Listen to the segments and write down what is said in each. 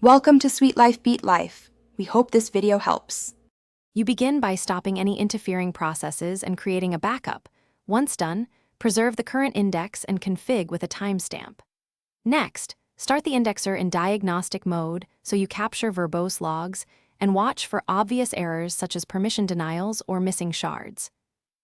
Welcome to Sweet Life Beat Life. We hope this video helps. You begin by stopping any interfering processes and creating a backup. Once done, preserve the current index and config with a timestamp. Next, start the indexer in diagnostic mode so you capture verbose logs and watch for obvious errors such as permission denials or missing shards.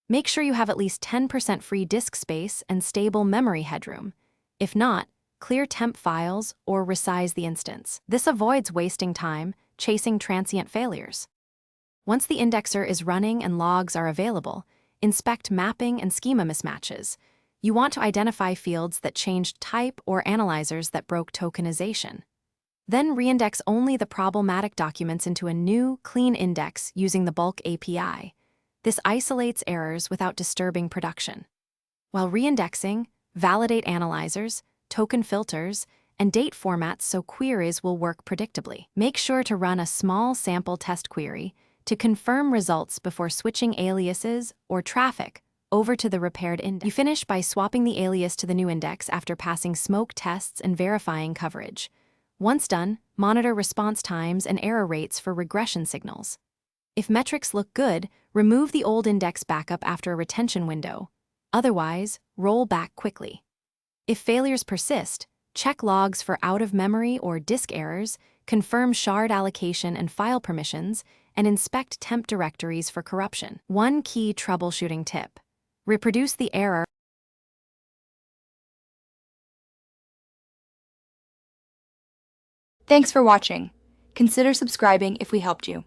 Make sure you have at least 10% free disk space and stable memory headroom. If not, clear temp files or resize the instance. This avoids wasting time chasing transient failures. Once the indexer is running and logs are available, inspect mapping and schema mismatches. You want to identify fields that changed type or analyzers that broke tokenization. Then reindex only the problematic documents into a new, clean index using the bulk API. This isolates errors without disturbing production. While reindexing, validate analyzers, token filters, and date formats so queries will work predictably. Make sure to run a small sample test query to confirm results before switching aliases or traffic over to the repaired index. You finish by swapping the alias to the new index after passing smoke tests and verifying coverage. Once done, monitor response times and error rates for regression signals. If metrics look good, remove the old index backup after a retention window. Otherwise, roll back quickly. If failures persist, check logs for out-of-memory or disk errors, confirm shard allocation and file permissions, and inspect temp directories for corruption. One key troubleshooting tip: reproduce the error. Thanks for watching. Consider subscribing if we helped you.